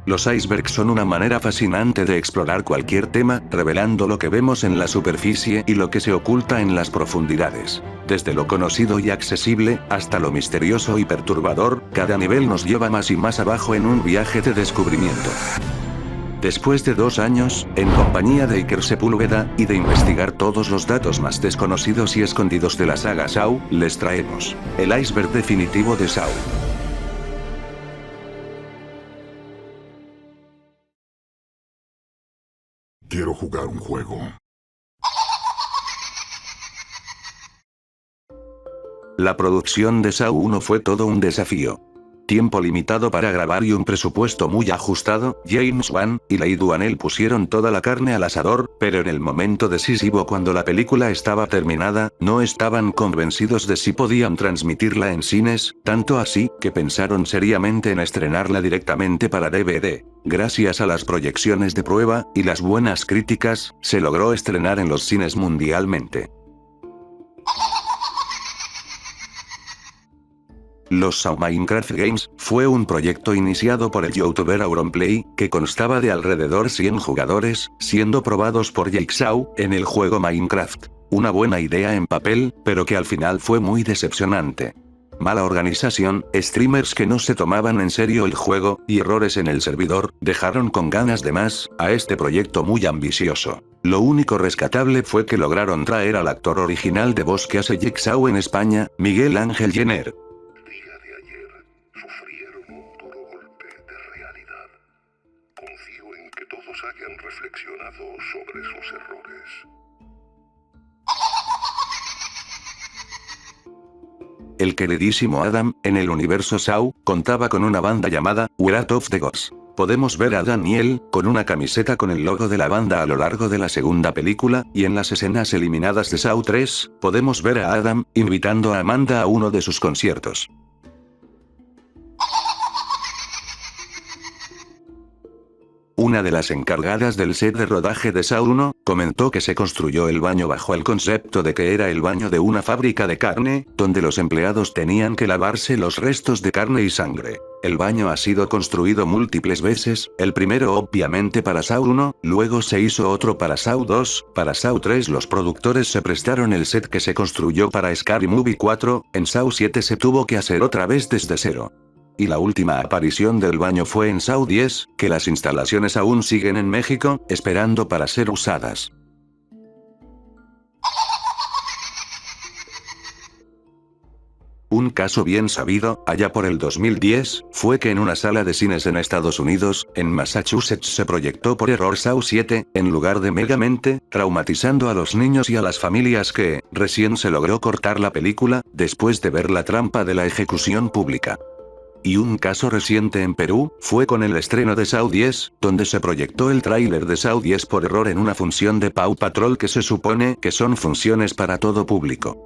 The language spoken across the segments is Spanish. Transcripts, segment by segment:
Los icebergs son una manera fascinante de explorar cualquier tema, revelando lo que vemos en la superficie y lo que se oculta en las profundidades. Desde lo conocido y accesible, hasta lo misterioso y perturbador, cada nivel nos lleva más y más abajo en un viaje de descubrimiento. Después de 2 años, en compañía de Iker Sepúlveda, y de investigar todos los datos más desconocidos y escondidos de la saga Saw, les traemos el iceberg definitivo de Saw. Quiero jugar un juego. La producción de Saw 1 fue todo un desafío. Tiempo limitado para grabar y un presupuesto muy ajustado, James Wan y Leigh Whannell pusieron toda la carne al asador, pero en el momento decisivo cuando la película estaba terminada, no estaban convencidos de si podían transmitirla en cines, tanto así, que pensaron seriamente en estrenarla directamente para DVD. Gracias a las proyecciones de prueba, y las buenas críticas, se logró estrenar en los cines mundialmente. Los Saw Minecraft Games fue un proyecto iniciado por el youtuber Auronplay, que constaba de alrededor 100 jugadores, siendo probados por Jigsaw en el juego Minecraft. Una buena idea en papel, pero que al final fue muy decepcionante. Mala organización, streamers que no se tomaban en serio el juego, y errores en el servidor, dejaron con ganas de más a este proyecto muy ambicioso. Lo único rescatable fue que lograron traer al actor original de voz que hace Jigsaw en España, Miguel Ángel Jenner. Confío en que todos hayan reflexionado sobre sus errores. El queridísimo Adam, en el universo Saw, contaba con una banda llamada Wrath of the Gods. Podemos ver a Daniel, con una camiseta con el logo de la banda a lo largo de la segunda película, y en las escenas eliminadas de Saw 3, podemos ver a Adam, invitando a Amanda a uno de sus conciertos. Una de las encargadas del set de rodaje de Saw 1, comentó que se construyó el baño bajo el concepto de que era el baño de una fábrica de carne, donde los empleados tenían que lavarse los restos de carne y sangre. El baño ha sido construido múltiples veces, el primero obviamente para Saw 1, luego se hizo otro para Saw 2, para Saw 3 los productores se prestaron el set que se construyó para Scary Movie 4, en Saw 7 se tuvo que hacer otra vez desde cero. Y la última aparición del baño fue en Saw 10, que las instalaciones aún siguen en México, esperando para ser usadas. Un caso bien sabido, allá por el 2010, fue que en una sala de cines en Estados Unidos, en Massachusetts se proyectó por error Saw 7, en lugar de Megamente, traumatizando a los niños y a las familias que, recién se logró cortar la película, después de ver la trampa de la ejecución pública. Y un caso reciente en Perú, fue con el estreno de Saw 10, donde se proyectó el tráiler de Saw 10 por error en una función de Paw Patrol que se supone que son funciones para todo público.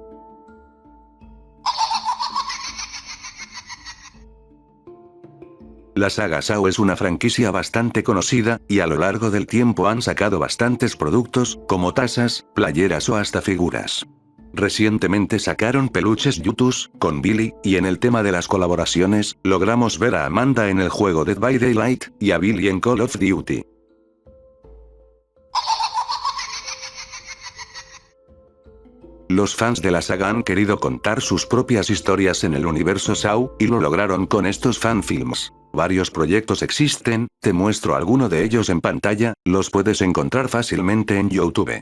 La saga Saw es una franquicia bastante conocida, y a lo largo del tiempo han sacado bastantes productos, como tazas, playeras o hasta figuras. Recientemente sacaron peluches Yutus, con Billy, y en el tema de las colaboraciones, logramos ver a Amanda en el juego Dead by Daylight, y a Billy en Call of Duty. Los fans de la saga han querido contar sus propias historias en el universo Saw, y lo lograron con estos fanfilms. Varios proyectos existen, te muestro alguno de ellos en pantalla, los puedes encontrar fácilmente en YouTube.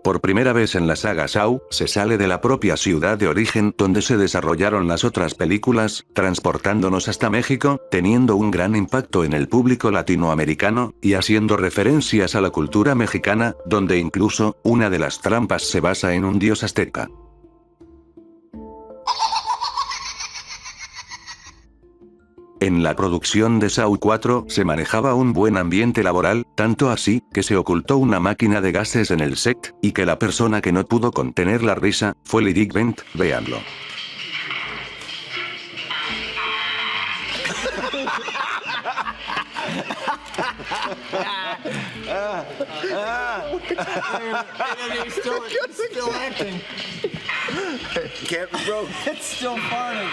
Por primera vez en la saga Saw, se sale de la propia ciudad de origen donde se desarrollaron las otras películas, transportándonos hasta México, teniendo un gran impacto en el público latinoamericano, y haciendo referencias a la cultura mexicana, donde incluso, una de las trampas se basa en un dios azteca. En la producción de Saw 4 se manejaba un buen ambiente laboral, tanto así, que se ocultó una máquina de gases en el set, y que la persona que no pudo contener la risa, fue Lydic Bent, véanlo. And he's still acting. Can't be broke. It's still farting.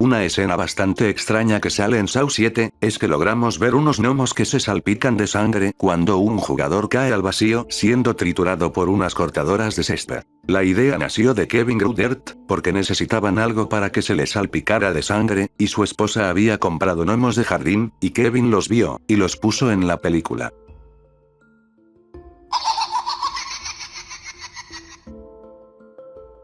Una escena bastante extraña que sale en Saw 7, es que logramos ver unos gnomos que se salpican de sangre cuando un jugador cae al vacío siendo triturado por unas cortadoras de césped. La idea nació de Kevin Groudert, porque necesitaban algo para que se les salpicara de sangre, y su esposa había comprado gnomos de jardín, y Kevin los vio, y los puso en la película.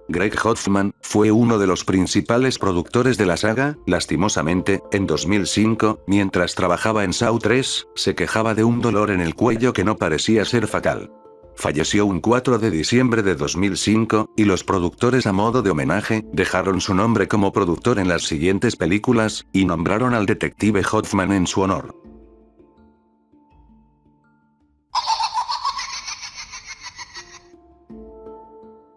Greg Hoffman fue uno de los principales productores de la saga. Lastimosamente, en 2005, mientras trabajaba en Saw 3, se quejaba de un dolor en el cuello que no parecía ser fatal. Falleció un 4 de diciembre de 2005, y los productores a modo de homenaje, dejaron su nombre como productor en las siguientes películas, y nombraron al detective Hoffman en su honor.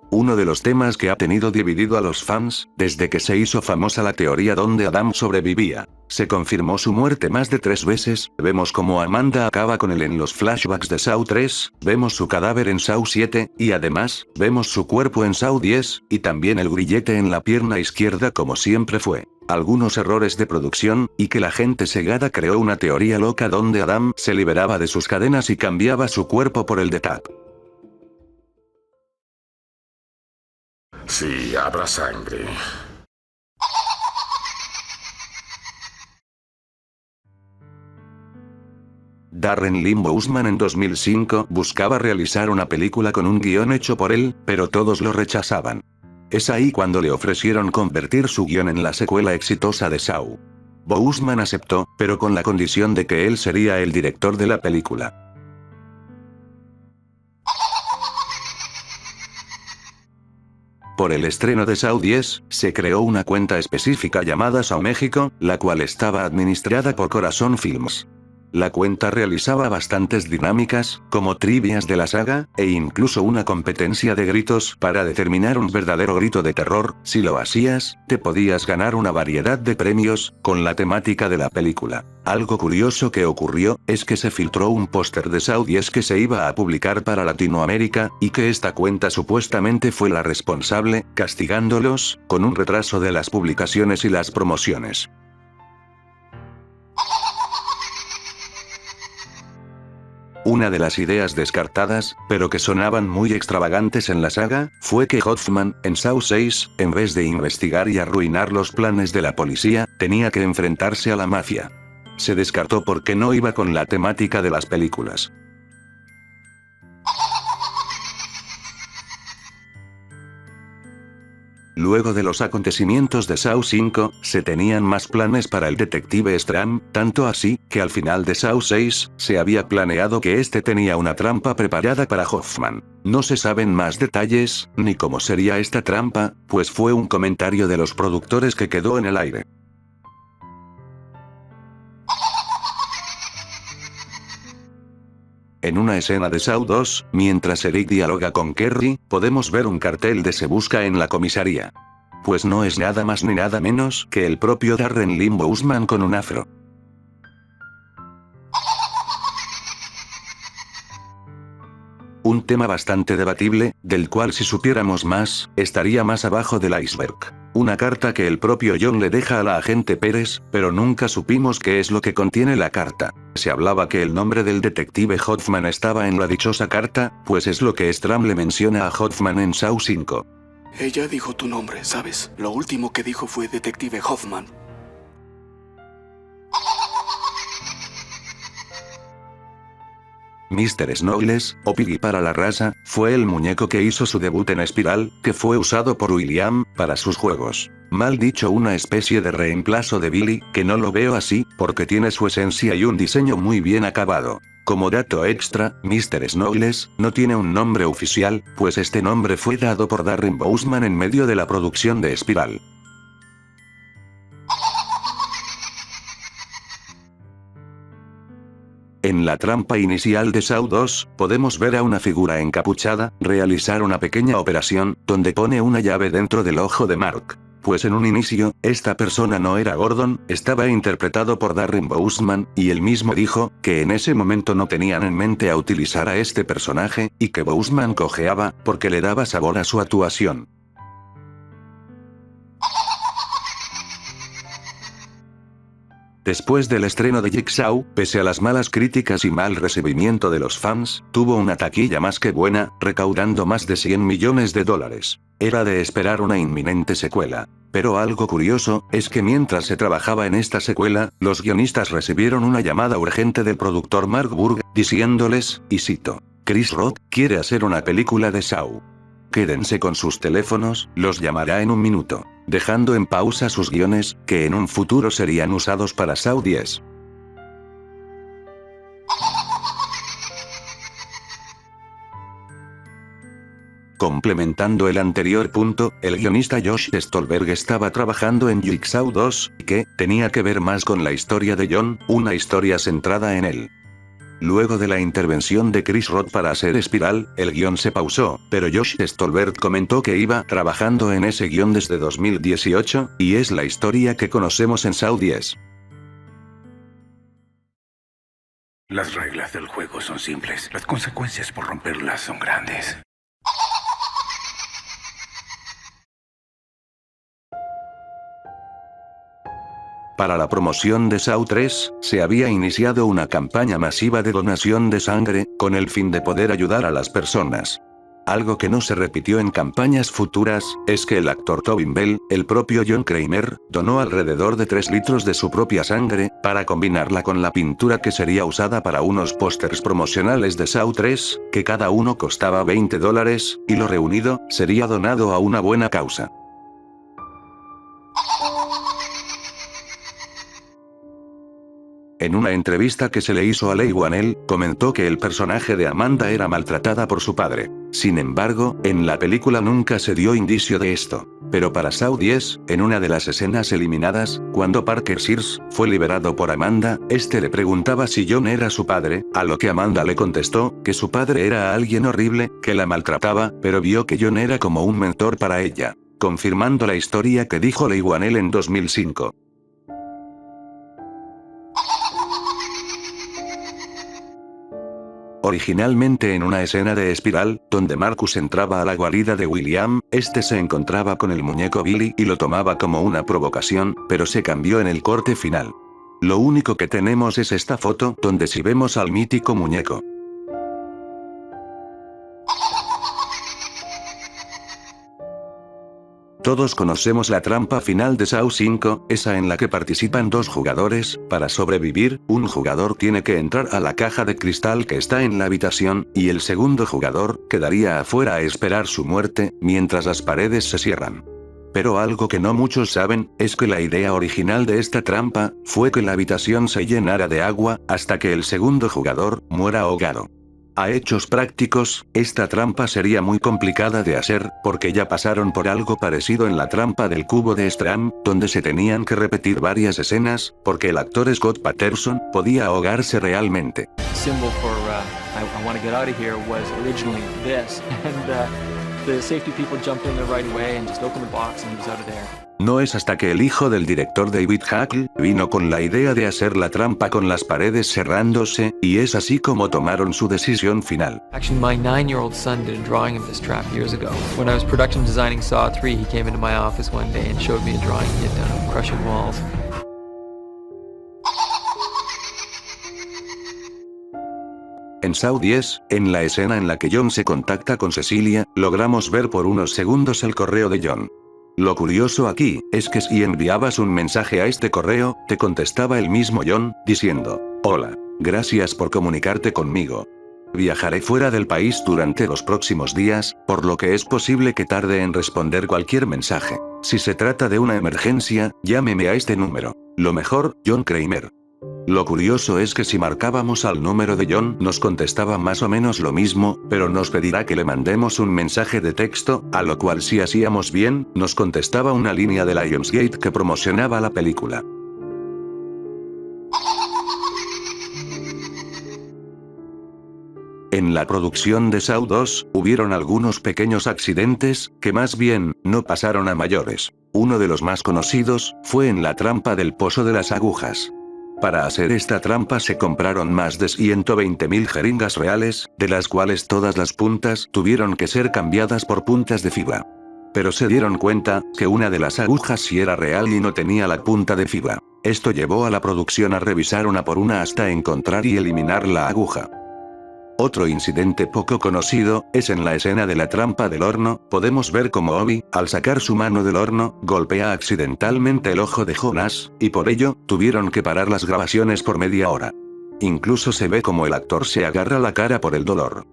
Uno de los temas que ha tenido dividido a los fans, desde que se hizo famosa la teoría donde Adam sobrevivía. Se confirmó su muerte más de 3 veces, vemos cómo Amanda acaba con él en los flashbacks de Saw 3, vemos su cadáver en Saw 7, y además, vemos su cuerpo en Saw 10, y también el grillete en la pierna izquierda como siempre fue. Algunos errores de producción, y que la gente cegada creó una teoría loca donde Adam se liberaba de sus cadenas y cambiaba su cuerpo por el de Tab. Sí, habrá sangre. Darren Lynn Bousman en 2005 buscaba realizar una película con un guión hecho por él, pero todos lo rechazaban. Es ahí cuando le ofrecieron convertir su guión en la secuela exitosa de Saw. Bousman aceptó, pero con la condición de que él sería el director de la película. Por el estreno de Saw 10, se creó una cuenta específica llamada Saw México, la cual estaba administrada por Corazón Films. La cuenta realizaba bastantes dinámicas, como trivias de la saga, e incluso una competencia de gritos para determinar un verdadero grito de terror. Si lo hacías, te podías ganar una variedad de premios, con la temática de la película. Algo curioso que ocurrió, es que se filtró un póster de Saw 10 que se iba a publicar para Latinoamérica, y que esta cuenta supuestamente fue la responsable, castigándolos, con un retraso de las publicaciones y las promociones. Una de las ideas descartadas, pero que sonaban muy extravagantes en la saga, fue que Hoffman, en Saw 6, en vez de investigar y arruinar los planes de la policía, tenía que enfrentarse a la mafia. Se descartó porque no iba con la temática de las películas. Luego de los acontecimientos de Saw 5, se tenían más planes para el detective Stram, tanto así, que al final de Saw 6, se había planeado que este tenía una trampa preparada para Hoffman. No se saben más detalles, ni cómo sería esta trampa, pues fue un comentario de los productores que quedó en el aire. En una escena de Saw 2, mientras Eric dialoga con Kerry, podemos ver un cartel de Se busca en la comisaría. Pues no es nada más ni nada menos que el propio Darren Lynn Bousman con un afro. Un tema bastante debatible, del cual si supiéramos más, estaría más abajo del iceberg. Una carta que el propio John le deja a la agente Pérez, pero nunca supimos qué es lo que contiene la carta. Se hablaba que el nombre del detective Hoffman estaba en la dichosa carta, pues es lo que Stram le menciona a Hoffman en Saw 5. Ella dijo tu nombre, ¿sabes? Lo último que dijo fue detective Hoffman. Mr. Snowles, o Piggy para la raza, fue el muñeco que hizo su debut en Espiral, que fue usado por William, para sus juegos. Mal dicho, una especie de reemplazo de Billy, que no lo veo así, porque tiene su esencia y un diseño muy bien acabado. Como dato extra, Mr. Snowles no tiene un nombre oficial, pues este nombre fue dado por Darren Bousman en medio de la producción de Espiral. En la trampa inicial de Saw 2, podemos ver a una figura encapuchada realizar una pequeña operación, donde pone una llave dentro del ojo de Mark. Pues en un inicio, esta persona no era Gordon, estaba interpretado por Darren Bousman, y él mismo dijo, que en ese momento no tenían en mente a utilizar a este personaje, y que Bousman cojeaba, porque le daba sabor a su actuación. Después del estreno de Jigsaw, pese a las malas críticas y mal recibimiento de los fans, tuvo una taquilla más que buena, recaudando más de $100 millones. Era de esperar una inminente secuela. Pero algo curioso, es que mientras se trabajaba en esta secuela, los guionistas recibieron una llamada urgente del productor Mark Burg, diciéndoles, y cito, Chris Rock quiere hacer una película de Saw. Quédense con sus teléfonos, los llamará en un minuto. Dejando en pausa sus guiones, que en un futuro serían usados para Saw 10. Complementando el anterior punto, el guionista Josh Stolberg estaba trabajando en Jigsaw 2, que tenía que ver más con la historia de John, una historia centrada en él. Luego de la intervención de Chris Rock para hacer Espiral, el guión se pausó, pero Josh Stolberg comentó que iba trabajando en ese guión desde 2018, y es la historia que conocemos en Saw 10. Las reglas del juego son simples, las consecuencias por romperlas son grandes. Para la promoción de Saw 3, se había iniciado una campaña masiva de donación de sangre, con el fin de poder ayudar a las personas. Algo que no se repitió en campañas futuras, es que el actor Tobin Bell, el propio John Kramer, donó alrededor de 3 litros de su propia sangre, para combinarla con la pintura que sería usada para unos pósters promocionales de Saw 3, que cada uno costaba $20, y lo reunido, sería donado a una buena causa. En una entrevista que se le hizo a Leigh Whannell, comentó que el personaje de Amanda era maltratada por su padre. Sin embargo, en la película nunca se dio indicio de esto. Pero para Saw 10, en una de las escenas eliminadas, cuando Parker Sears fue liberado por Amanda, este le preguntaba si John era su padre, a lo que Amanda le contestó, que su padre era alguien horrible, que la maltrataba, pero vio que John era como un mentor para ella. Confirmando la historia que dijo Leigh Whannell en 2005. Originalmente en una escena de Espiral, donde Marcus entraba a la guarida de William, este se encontraba con el muñeco Billy y lo tomaba como una provocación, pero se cambió en el corte final. Lo único que tenemos es esta foto, donde sí vemos al mítico muñeco. Todos conocemos la trampa final de Saw 5, esa en la que participan 2 jugadores. Para sobrevivir, un jugador tiene que entrar a la caja de cristal que está en la habitación, y el segundo jugador quedaría afuera a esperar su muerte, mientras las paredes se cierran. Pero algo que no muchos saben, es que la idea original de esta trampa, fue que la habitación se llenara de agua, hasta que el segundo jugador muera ahogado. A hechos prácticos, esta trampa sería muy complicada de hacer, porque ya pasaron por algo parecido en la trampa del cubo de Stram, donde se tenían que repetir varias escenas, porque el actor Scott Patterson podía ahogarse realmente. Symbol for I want to get out of here was originally this, and the safety people jumped in there right away and just opened the box and he was out of there. No es hasta que el hijo del director David Hackl vino con la idea de hacer la trampa con las paredes cerrándose, y es así como tomaron su decisión final. Actually, my 9-year-old son did a drawing of this trap years ago. When I was production designing Saw 3, he came into my office one day and showed me a drawing he had done of crushing walls. En Saw 10, en la escena en la que John se contacta con Cecilia, logramos ver por unos segundos el correo de John. Lo curioso aquí, es que si enviabas un mensaje a este correo, te contestaba el mismo John, diciendo, hola, gracias por comunicarte conmigo. Viajaré fuera del país durante los próximos días, por lo que es posible que tarde en responder cualquier mensaje. Si se trata de una emergencia, llámeme a este número. Lo mejor, John Kramer. Lo curioso es que si marcábamos al número de John nos contestaba más o menos lo mismo, pero nos pedirá que le mandemos un mensaje de texto, a lo cual si hacíamos bien, nos contestaba una línea de Lionsgate que promocionaba la película. En la producción de Saw 2, hubieron algunos pequeños accidentes, que más bien, no pasaron a mayores. Uno de los más conocidos, fue en la trampa del pozo de las agujas. Para hacer esta trampa se compraron más de 120.000 jeringas reales, de las cuales todas las puntas tuvieron que ser cambiadas por puntas de fibra. Pero se dieron cuenta, que una de las agujas sí era real y no tenía la punta de fibra. Esto llevó a la producción a revisar una por una hasta encontrar y eliminar la aguja. Otro incidente poco conocido, es en la escena de la trampa del horno, podemos ver como Obi, al sacar su mano del horno, golpea accidentalmente el ojo de Jonas, y por ello, tuvieron que parar las grabaciones por media hora. Incluso se ve como el actor se agarra la cara por el dolor.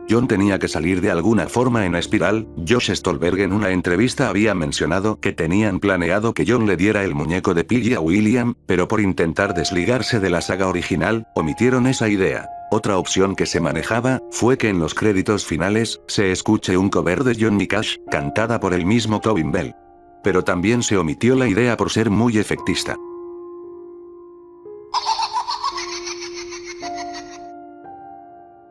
John tenía que salir de alguna forma en espiral. Josh Stolberg en una entrevista había mencionado que tenían planeado que John le diera el muñeco de Piggy a William, pero por intentar desligarse de la saga original, omitieron esa idea. Otra opción que se manejaba, fue que en los créditos finales, se escuche un cover de Johnny Cash, cantada por el mismo Tobin Bell. Pero también se omitió la idea por ser muy efectista.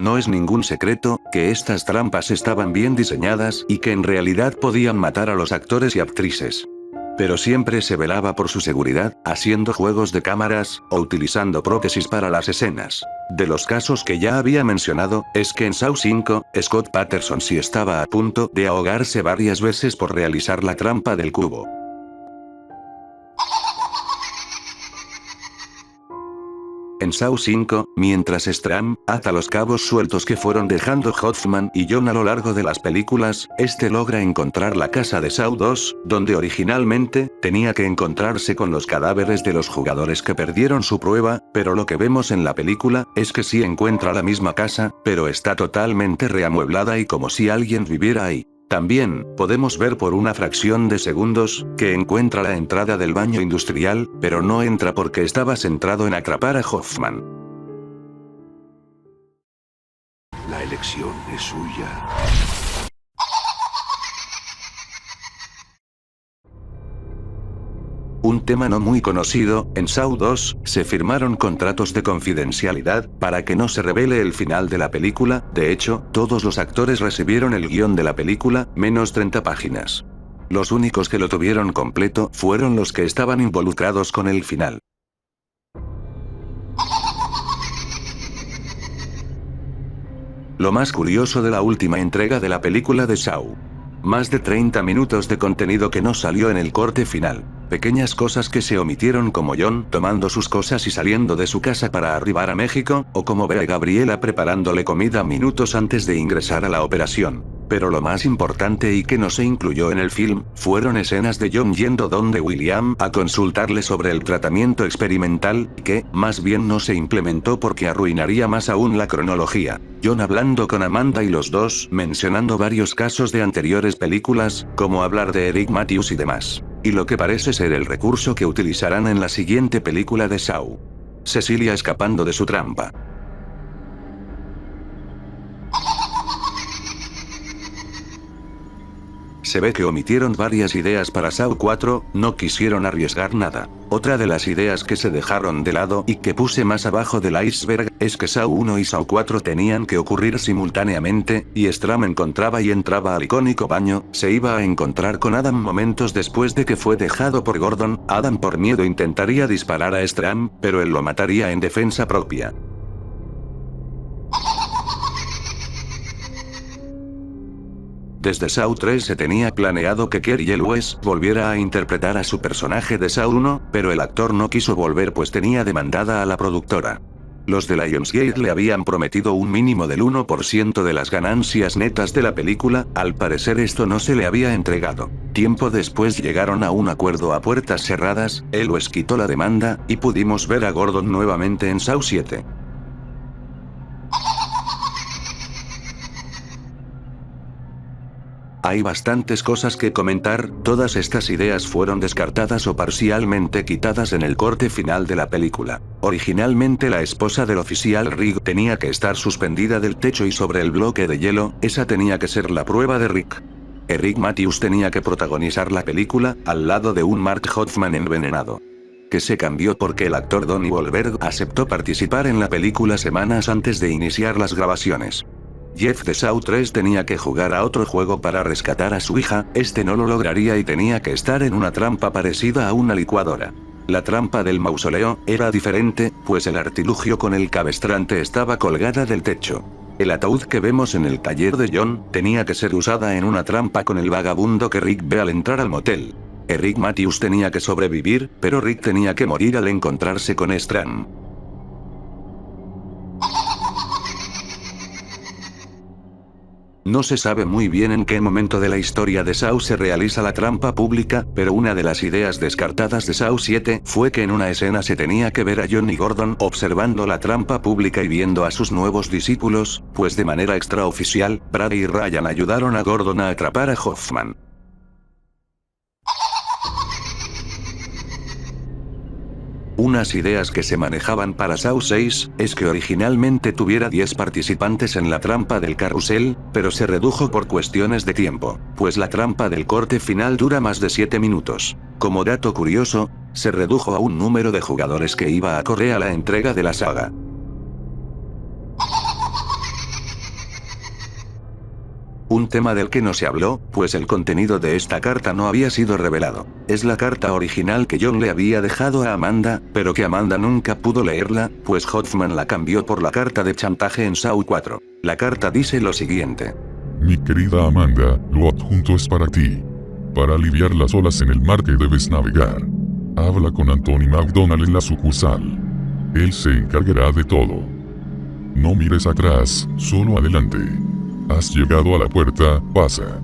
No es ningún secreto, que estas trampas estaban bien diseñadas y que en realidad podían matar a los actores y actrices. Pero siempre se velaba por su seguridad, haciendo juegos de cámaras, o utilizando prótesis para las escenas. De los casos que ya había mencionado, es que en Saw 5, Scott Patterson sí estaba a punto de ahogarse varias veces por realizar la trampa del cubo. En Saw 5, mientras Strahm ata los cabos sueltos que fueron dejando Hoffman y John a lo largo de las películas, este logra encontrar la casa de Saw 2, donde originalmente, tenía que encontrarse con los cadáveres de los jugadores que perdieron su prueba, pero lo que vemos en la película, es que sí encuentra la misma casa, pero está totalmente reamueblada y como si alguien viviera ahí. También, podemos ver por una fracción de segundos, que encuentra la entrada del baño industrial, pero no entra porque estaba centrado en atrapar a Hoffman. La elección es suya. Un tema no muy conocido, en Saw 2, se firmaron contratos de confidencialidad, para que no se revele el final de la película. De hecho, todos los actores recibieron el guión de la película, menos 30 páginas. Los únicos que lo tuvieron completo, fueron los que estaban involucrados con el final. Lo más curioso de la última entrega de la película de Saw. Más de 30 minutos de contenido que no salió en el corte final. Pequeñas cosas que se omitieron como John tomando sus cosas y saliendo de su casa para arribar a México, o como ver a Gabriela preparándole comida minutos antes de ingresar a la operación. Pero lo más importante y que no se incluyó en el film, fueron escenas de John yendo donde William a consultarle sobre el tratamiento experimental, que, más bien no se implementó porque arruinaría más aún la cronología. John hablando con Amanda y los dos mencionando varios casos de anteriores películas, como hablar de Eric Matthews y demás. Y lo que parece ser el recurso que utilizarán en la siguiente película de Saw. Cecilia escapando de su trampa. Se ve que omitieron varias ideas para Saw 4, no quisieron arriesgar nada. Otra de las ideas que se dejaron de lado y que puse más abajo del iceberg, es que Saw 1 y Saw 4 tenían que ocurrir simultáneamente, y Strahm encontraba y entraba al icónico baño, se iba a encontrar con Adam momentos después de que fue dejado por Gordon. Adam por miedo intentaría disparar a Strahm, pero él lo mataría en defensa propia. Desde Saw 3 se tenía planeado que Kerry Elwes volviera a interpretar a su personaje de Saw 1, pero el actor no quiso volver pues tenía demandada a la productora. Los de Lionsgate le habían prometido un mínimo del 1% de las ganancias netas de la película, al parecer esto no se le había entregado. Tiempo después llegaron a un acuerdo a puertas cerradas, Elwes quitó la demanda, y pudimos ver a Gordon nuevamente en Saw 7. Hay bastantes cosas que comentar, todas estas ideas fueron descartadas o parcialmente quitadas en el corte final de la película. Originalmente la esposa del oficial Rick tenía que estar suspendida del techo y sobre el bloque de hielo, esa tenía que ser la prueba de Rick. Eric Matthews tenía que protagonizar la película, al lado de un Mark Hoffman envenenado. Que se cambió porque el actor Donnie Wahlberg aceptó participar en la película semanas antes de iniciar las grabaciones. Jeff de Saw 3 tenía que jugar a otro juego para rescatar a su hija, este no lo lograría y tenía que estar en una trampa parecida a una licuadora. La trampa del mausoleo era diferente, pues el artilugio con el cabestrante estaba colgada del techo. El ataúd que vemos en el taller de John tenía que ser usada en una trampa con el vagabundo que Rick ve al entrar al motel. Eric Matthews tenía que sobrevivir, pero Rick tenía que morir al encontrarse con Strand. No se sabe muy bien en qué momento de la historia de Saw se realiza la trampa pública, pero una de las ideas descartadas de Saw 7 fue que en una escena se tenía que ver a John y Gordon observando la trampa pública y viendo a sus nuevos discípulos, pues de manera extraoficial, Brady y Ryan ayudaron a Gordon a atrapar a Hoffman. Unas ideas que se manejaban para Saw 6, es que originalmente tuviera 10 participantes en la trampa del carrusel, pero se redujo por cuestiones de tiempo, pues la trampa del corte final dura más de 7 minutos. Como dato curioso, se redujo a un número de jugadores que iba acorde a la entrega de la saga. Un tema del que no se habló, pues el contenido de esta carta no había sido revelado. Es la carta original que John le había dejado a Amanda, pero que Amanda nunca pudo leerla, pues Hoffman la cambió por la carta de chantaje en Saw 4. La carta dice lo siguiente. Mi querida Amanda, lo adjunto es para ti. Para aliviar las olas en el mar que debes navegar. Habla con Anthony McDonald en la sucursal. Él se encargará de todo. No mires atrás, solo adelante. Has llegado a la puerta, pasa.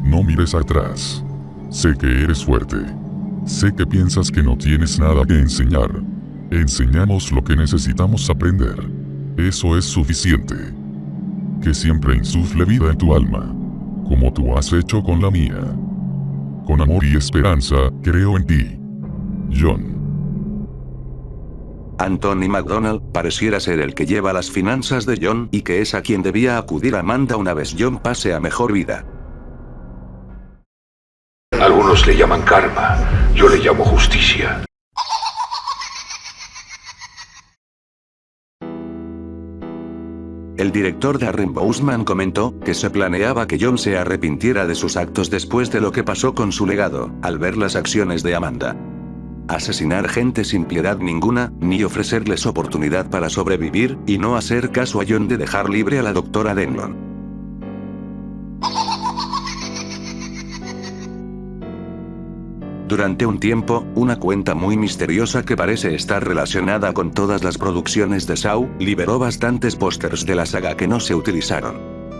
No mires atrás. Sé que eres fuerte. Sé que piensas que no tienes nada que enseñar. Enseñamos lo que necesitamos aprender. Eso es suficiente. Que siempre insufle vida en tu alma. Como tú has hecho con la mía. Con amor y esperanza, creo en ti. John. Anthony McDonald pareciera ser el que lleva las finanzas de John y que es a quien debía acudir Amanda una vez John pase a mejor vida. Algunos le llaman karma, yo le llamo justicia. El director Darren Bousman comentó que se planeaba que John se arrepintiera de sus actos después de lo que pasó con su legado, al ver las acciones de Amanda. Asesinar gente sin piedad ninguna, ni ofrecerles oportunidad para sobrevivir, y no hacer caso a John de dejar libre a la doctora Denlon. Durante un tiempo, una cuenta muy misteriosa que parece estar relacionada con todas las producciones de Saw, liberó bastantes pósters de la saga que no se utilizaron.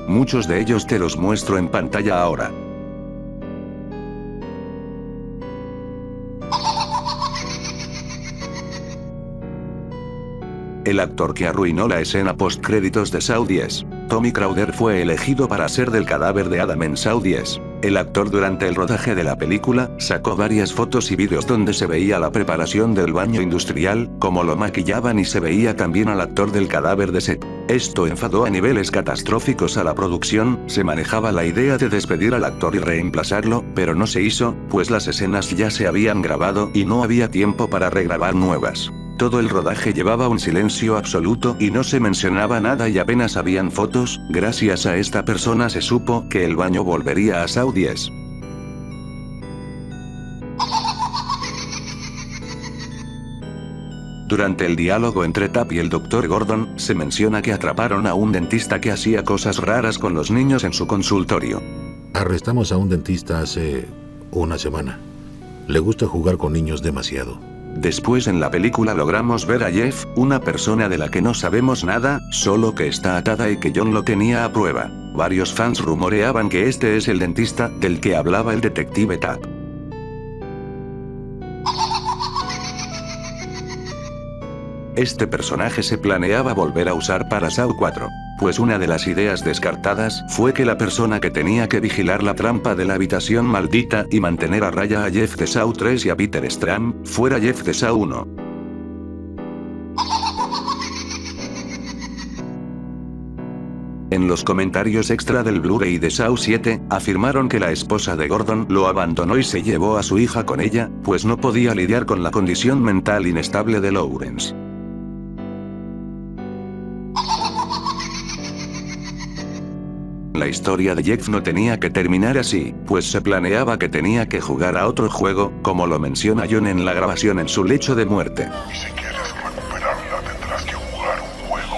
Muchos de ellos te los muestro en pantalla ahora. El actor que arruinó la escena postcréditos de Saw 10. Tommy Crowder fue elegido para ser del cadáver de Adam en Saw 10. El actor durante el rodaje de la película, sacó varias fotos y vídeos donde se veía la preparación del baño industrial, cómo lo maquillaban y se veía también al actor del cadáver de Seth. Esto enfadó a niveles catastróficos a la producción, se manejaba la idea de despedir al actor y reemplazarlo, pero no se hizo, pues las escenas ya se habían grabado y no había tiempo para regrabar nuevas. Todo el rodaje llevaba un silencio absoluto y no se mencionaba nada y apenas habían fotos. Gracias a esta persona se supo que el baño volvería a Saw 10. Durante el diálogo entre Tap y el Dr. Gordon, se menciona que atraparon a un dentista que hacía cosas raras con los niños en su consultorio. Arrestamos a un dentista hace una semana. Le gusta jugar con niños demasiado. Después en la película logramos ver a Jeff, una persona de la que no sabemos nada, solo que está atada y que John lo tenía a prueba. Varios fans rumoreaban que este es el dentista del que hablaba el detective Tap. Este personaje se planeaba volver a usar para Saw 4. Pues una de las ideas descartadas fue que la persona que tenía que vigilar la trampa de la habitación maldita y mantener a raya a Jeff de Saw 3 y a Peter Strand, fuera Jeff de Saw 1. En los comentarios extra del Blu-ray de Saw 7, afirmaron que la esposa de Gordon lo abandonó y se llevó a su hija con ella, pues no podía lidiar con la condición mental inestable de Lawrence. La historia de Jeff no tenía que terminar así, pues se planeaba que tenía que jugar a otro juego, como lo menciona John en la grabación en su lecho de muerte. Y si quieres recuperarla tendrás que jugar un juego.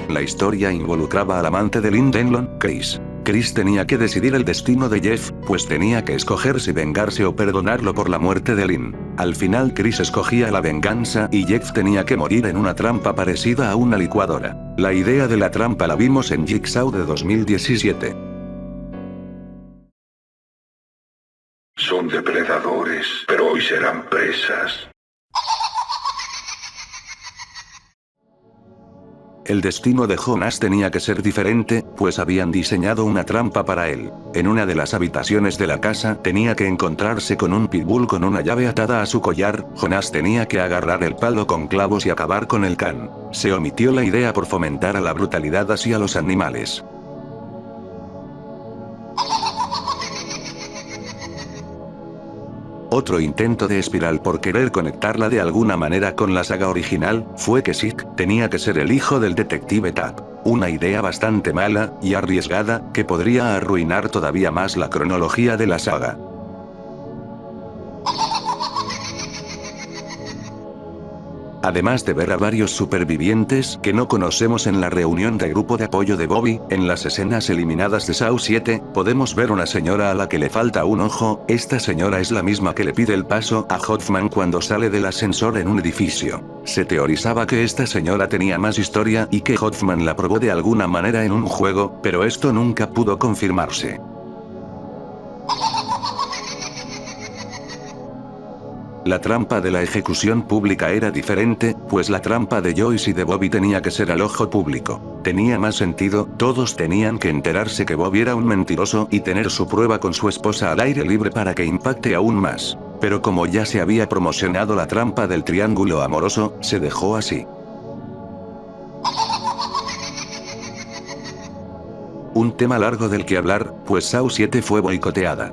La historia involucraba al amante de Lynn Denlon, Chris. Chris tenía que decidir el destino de Jeff, pues tenía que escoger si vengarse o perdonarlo por la muerte de Lynn. Al final Chris escogía la venganza y Jeff tenía que morir en una trampa parecida a una licuadora. La idea de la trampa la vimos en Jigsaw de 2017. Son depredadores, pero hoy serán presas. El destino de Jonas tenía que ser diferente, pues habían diseñado una trampa para él. En una de las habitaciones de la casa tenía que encontrarse con un pitbull con una llave atada a su collar. Jonas tenía que agarrar el palo con clavos y acabar con el can. Se omitió la idea por fomentar a la brutalidad hacia los animales. Otro intento de Espiral por querer conectarla de alguna manera con la saga original, fue que Zeke tenía que ser el hijo del detective Tapp. Una idea bastante mala, y arriesgada, que podría arruinar todavía más la cronología de la saga. Además de ver a varios supervivientes que no conocemos en la reunión de grupo de apoyo de Bobby, en las escenas eliminadas de Saw 7, podemos ver una señora a la que le falta un ojo. Esta señora es la misma que le pide el paso a Hoffman cuando sale del ascensor en un edificio. Se teorizaba que esta señora tenía más historia y que Hoffman la probó de alguna manera en un juego, pero esto nunca pudo confirmarse. La trampa de la ejecución pública era diferente, pues la trampa de Joyce y de Bobby tenía que ser al ojo público. Tenía más sentido, todos tenían que enterarse que Bobby era un mentiroso y tener su prueba con su esposa al aire libre para que impacte aún más. Pero como ya se había promocionado la trampa del triángulo amoroso, se dejó así. Un tema largo del que hablar, pues Saw 7 fue boicoteada.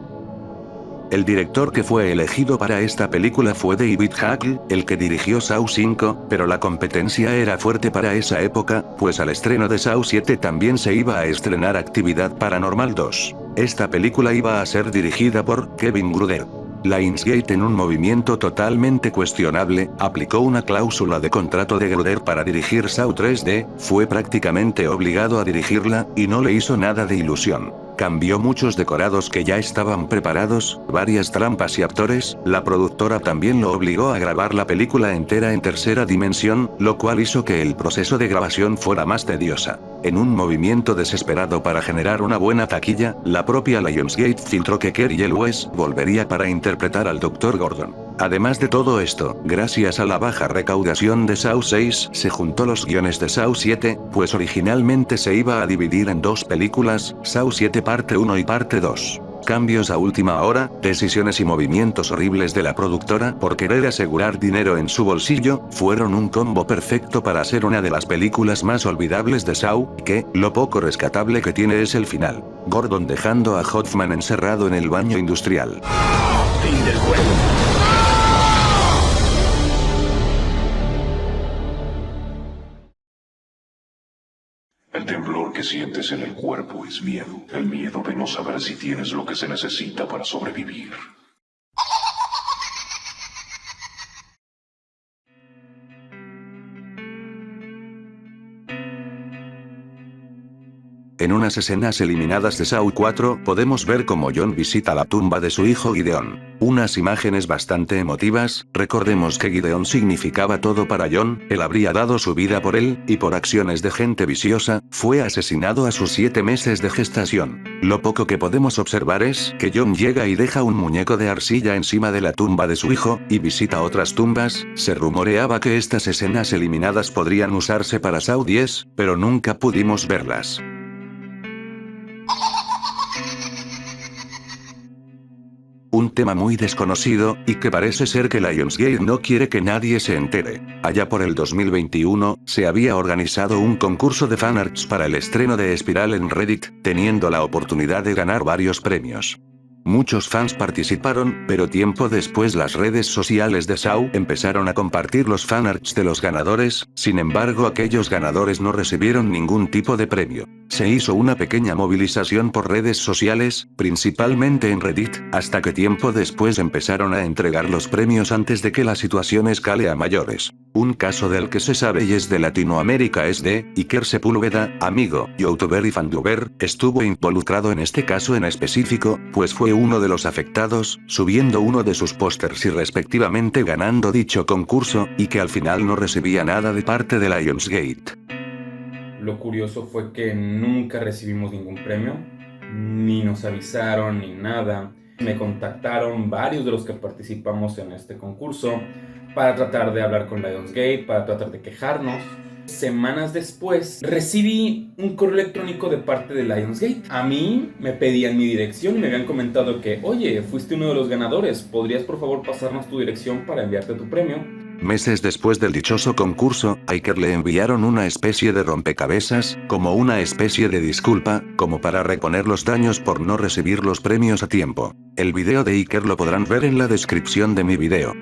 El director que fue elegido para esta película fue David Hackl, el que dirigió Saw 5, pero la competencia era fuerte para esa época, pues al estreno de Saw 7 también se iba a estrenar Actividad Paranormal 2. Esta película iba a ser dirigida por Kevin Gruder. Lionsgate, en un movimiento totalmente cuestionable, aplicó una cláusula de contrato de Gruder para dirigir Saw 3D, fue prácticamente obligado a dirigirla, y no le hizo nada de ilusión. Cambió muchos decorados que ya estaban preparados, varias trampas y actores. La productora también lo obligó a grabar la película entera en tercera dimensión, lo cual hizo que el proceso de grabación fuera más tediosa. En un movimiento desesperado para generar una buena taquilla, la propia Lionsgate filtró que Cary Elwes volvería para interpretar al Dr. Gordon. Además de todo esto, gracias a la baja recaudación de Saw 6, se juntó los guiones de Saw 7, pues originalmente se iba a dividir en dos películas, Saw 7 parte 1 y parte 2. Cambios a última hora, decisiones y movimientos horribles de la productora por querer asegurar dinero en su bolsillo, fueron un combo perfecto para ser una de las películas más olvidables de Saw, que, lo poco rescatable que tiene es el final. Gordon dejando a Hoffman encerrado en el baño industrial. Fin del juego. El temblor que sientes en el cuerpo es miedo. El miedo de no saber si tienes lo que se necesita para sobrevivir. En unas escenas eliminadas de Saw 4, podemos ver cómo John visita la tumba de su hijo Gideon. Unas imágenes bastante emotivas. Recordemos que Gideon significaba todo para John, él habría dado su vida por él, y por acciones de gente viciosa, fue asesinado a sus 7 meses de gestación. Lo poco que podemos observar es que John llega y deja un muñeco de arcilla encima de la tumba de su hijo, y visita otras tumbas. Se rumoreaba que estas escenas eliminadas podrían usarse para Saw 10, pero nunca pudimos verlas. Un tema muy desconocido, y que parece ser que Lionsgate no quiere que nadie se entere. Allá por el 2021, se había organizado un concurso de fanarts para el estreno de Espiral en Reddit, teniendo la oportunidad de ganar varios premios. Muchos fans participaron, pero tiempo después las redes sociales de Saw empezaron a compartir los fanarts de los ganadores, sin embargo aquellos ganadores no recibieron ningún tipo de premio. Se hizo una pequeña movilización por redes sociales, principalmente en Reddit, hasta que tiempo después empezaron a entregar los premios antes de que la situación escale a mayores. Un caso del que se sabe y es de Latinoamérica es de Iker Sepúlveda, amigo, youtuber y fanduber, estuvo involucrado en este caso en específico, pues fue uno de los afectados, subiendo uno de sus pósters y respectivamente ganando dicho concurso, y que al final no recibía nada de parte de Lionsgate. Lo curioso fue que nunca recibimos ningún premio, ni nos avisaron ni nada. Me contactaron varios de los que participamos en este concurso para tratar de hablar con Lionsgate, para tratar de quejarnos. Semanas después recibí un correo electrónico de parte de Lionsgate. A mí me pedían mi dirección y me habían comentado que, oye, fuiste uno de los ganadores, ¿podrías por favor pasarnos tu dirección para enviarte tu premio? Meses después del dichoso concurso, a Iker le enviaron una especie de rompecabezas, como una especie de disculpa, como para reponer los daños por no recibir los premios a tiempo. El video de Iker lo podrán ver en la descripción de mi video.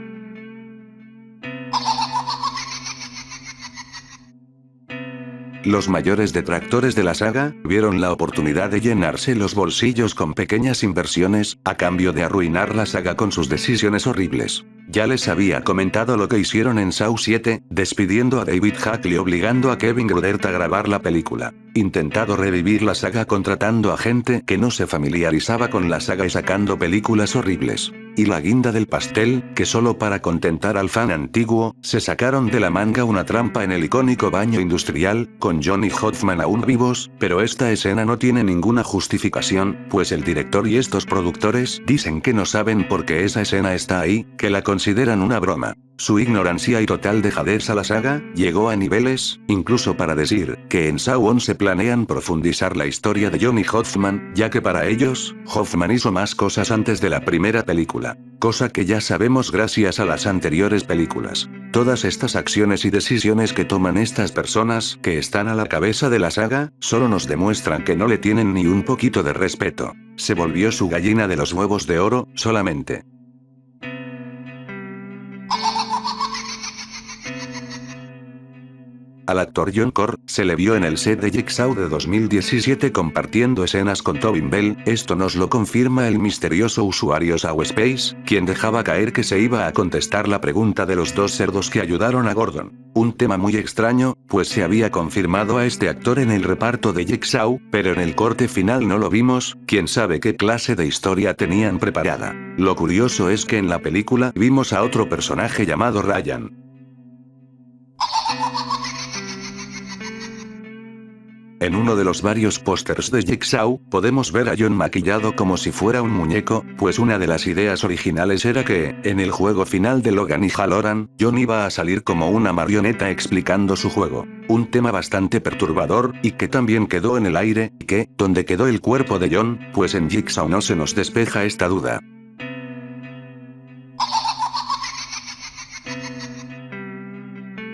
Los mayores detractores de la saga vieron la oportunidad de llenarse los bolsillos con pequeñas inversiones, a cambio de arruinar la saga con sus decisiones horribles. Ya les había comentado lo que hicieron en Saw 7, despidiendo a David Hackl y obligando a Kevin Grudert a grabar la película. Intentado revivir la saga contratando a gente que no se familiarizaba con la saga y sacando películas horribles. Y la guinda del pastel, que solo para contentar al fan antiguo, se sacaron de la manga una trampa en el icónico baño industrial, con John y Hoffman aún vivos, pero esta escena no tiene ninguna justificación, pues el director y estos productores dicen que no saben por qué esa escena está ahí, que la consideran una broma. Su ignorancia y total dejadez a la saga llegó a niveles, incluso para decir, que en Saw 11 planean profundizar la historia de John y Hoffman, ya que para ellos, Hoffman hizo más cosas antes de la primera película. Cosa que ya sabemos gracias a las anteriores películas. Todas estas acciones y decisiones que toman estas personas que están a la cabeza de la saga, solo nos demuestran que no le tienen ni un poquito de respeto. Se volvió su gallina de los huevos de oro, solamente. Al actor John Corr se le vio en el set de Jigsaw de 2017 compartiendo escenas con Tobin Bell. Esto nos lo confirma el misterioso usuario SawSpace, quien dejaba caer que se iba a contestar la pregunta de los dos cerdos que ayudaron a Gordon. Un tema muy extraño, pues se había confirmado a este actor en el reparto de Jigsaw, pero en el corte final no lo vimos. Quién sabe qué clase de historia tenían preparada. Lo curioso es que en la película vimos a otro personaje llamado Ryan. En uno de los varios pósters de Jigsaw, podemos ver a John maquillado como si fuera un muñeco, pues una de las ideas originales era que, en el juego final de Logan y Halloran, John iba a salir como una marioneta explicando su juego. Un tema bastante perturbador, y que también quedó en el aire, y que, ¿dónde quedó el cuerpo de John? Pues en Jigsaw no se nos despeja esta duda.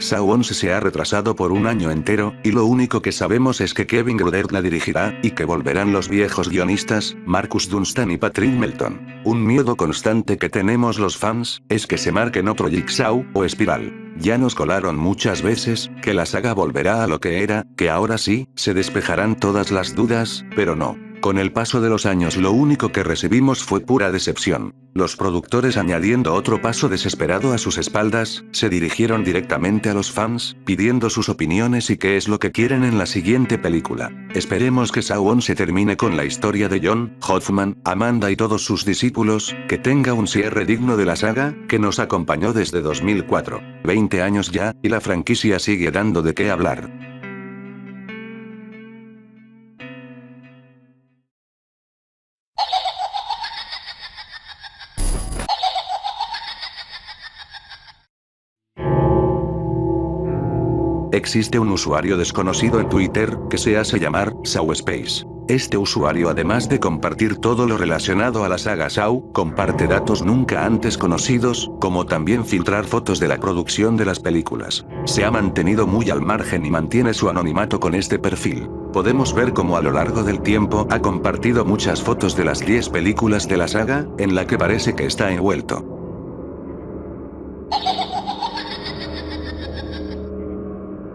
Saw 11 se ha retrasado por un año entero, y lo único que sabemos es que Kevin Grudert la dirigirá, y que volverán los viejos guionistas, Marcus Dunstan y Patrick Melton. Un miedo constante que tenemos los fans, es que se marquen otro Jigsaw, o espiral. Ya nos colaron muchas veces, que la saga volverá a lo que era, que ahora sí, se despejarán todas las dudas, pero no. Con el paso de los años lo único que recibimos fue pura decepción. Los productores, añadiendo otro paso desesperado a sus espaldas, se dirigieron directamente a los fans, pidiendo sus opiniones y qué es lo que quieren en la siguiente película. Esperemos que Saw 11 termine con la historia de John, Hoffman, Amanda y todos sus discípulos, que tenga un cierre digno de la saga, que nos acompañó desde 2004. 20 años ya, y la franquicia sigue dando de qué hablar. Existe un usuario desconocido en Twitter, que se hace llamar SawSpace. Este usuario, además de compartir todo lo relacionado a la saga Saw, comparte datos nunca antes conocidos, como también filtrar fotos de la producción de las películas. Se ha mantenido muy al margen y mantiene su anonimato con este perfil. Podemos ver cómo a lo largo del tiempo ha compartido muchas fotos de las 10 películas de la saga, en la que parece que está envuelto.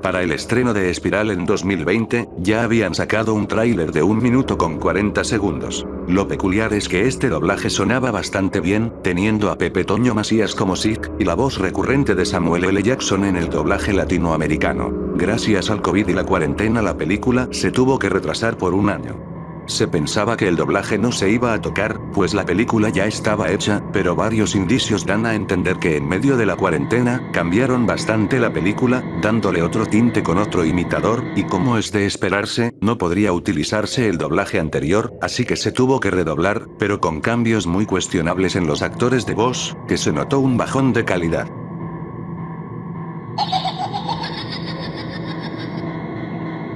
Para el estreno de Espiral en 2020, ya habían sacado un tráiler de 1 minuto con 40 segundos. Lo peculiar es que este doblaje sonaba bastante bien, teniendo a Pepe Toño Macías como Zeke, y la voz recurrente de Samuel L. Jackson en el doblaje latinoamericano. Gracias al COVID y la cuarentena, la película se tuvo que retrasar por 1 año. Se pensaba que el doblaje no se iba a tocar, pues la película ya estaba hecha, pero varios indicios dan a entender que en medio de la cuarentena, cambiaron bastante la película, dándole otro tinte con otro imitador, y como es de esperarse, no podría utilizarse el doblaje anterior, así que se tuvo que redoblar, pero con cambios muy cuestionables en los actores de voz, que se notó un bajón de calidad.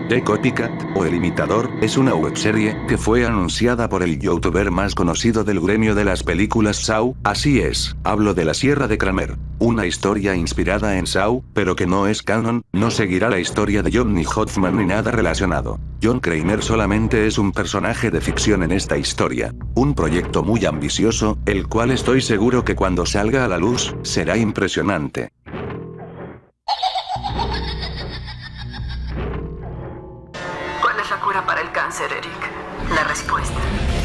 The Copycat, o El Imitador, es una webserie que fue anunciada por el youtuber más conocido del gremio de las películas Saw, así es, hablo de La Sierra de Kramer. Una historia inspirada en Saw, pero que no es canon, no seguirá la historia de Johnny Hoffman ni nada relacionado. John Kramer solamente es un personaje de ficción en esta historia. Un proyecto muy ambicioso, el cual estoy seguro que cuando salga a la luz, será impresionante. Para el cáncer, Eric. La respuesta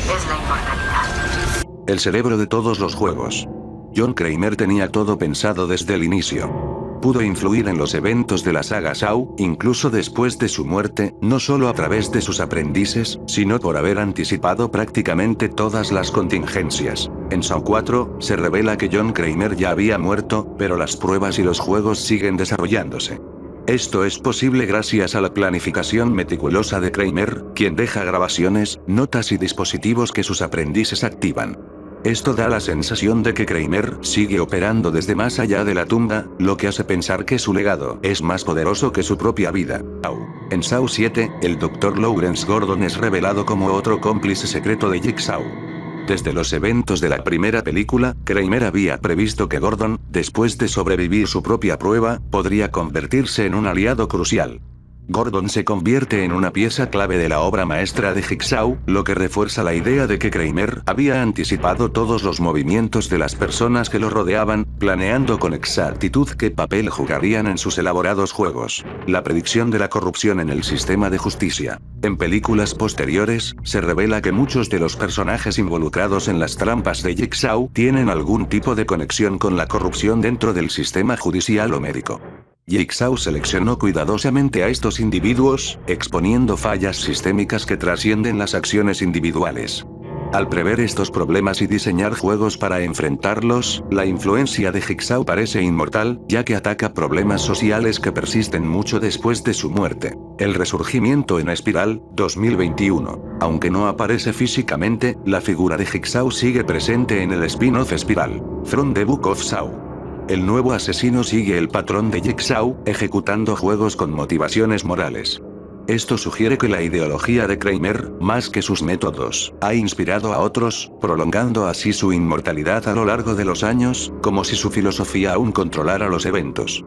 es la inmortalidad. El cerebro de todos los juegos. John Kramer tenía todo pensado desde el inicio. Pudo influir en los eventos de la saga Saw, incluso después de su muerte, no solo a través de sus aprendices, sino por haber anticipado prácticamente todas las contingencias. En Saw 4, se revela que John Kramer ya había muerto, pero las pruebas y los juegos siguen desarrollándose. Esto es posible gracias a la planificación meticulosa de Kramer, quien deja grabaciones, notas y dispositivos que sus aprendices activan. Esto da la sensación de que Kramer sigue operando desde más allá de la tumba, lo que hace pensar que su legado es más poderoso que su propia vida. En Saw 7, el Dr. Lawrence Gordon es revelado como otro cómplice secreto de Jigsaw. Desde los eventos de la primera película, Kramer había previsto que Gordon, después de sobrevivir su propia prueba, podría convertirse en un aliado crucial. Gordon se convierte en una pieza clave de la obra maestra de Jigsaw, lo que refuerza la idea de que Kramer había anticipado todos los movimientos de las personas que lo rodeaban, planeando con exactitud qué papel jugarían en sus elaborados juegos. La predicción de la corrupción en el sistema de justicia. En películas posteriores, se revela que muchos de los personajes involucrados en las trampas de Jigsaw tienen algún tipo de conexión con la corrupción dentro del sistema judicial o médico. Jigsaw seleccionó cuidadosamente a estos individuos, exponiendo fallas sistémicas que trascienden las acciones individuales. Al prever estos problemas y diseñar juegos para enfrentarlos, la influencia de Jigsaw parece inmortal, ya que ataca problemas sociales que persisten mucho después de su muerte. El resurgimiento en Espiral, 2021. Aunque no aparece físicamente, la figura de Jigsaw sigue presente en el spin-off Espiral, From the Book of Saw. El nuevo asesino sigue el patrón de Jigsaw, ejecutando juegos con motivaciones morales. Esto sugiere que la ideología de Kramer, más que sus métodos, ha inspirado a otros, prolongando así su inmortalidad a lo largo de los años, como si su filosofía aún controlara los eventos.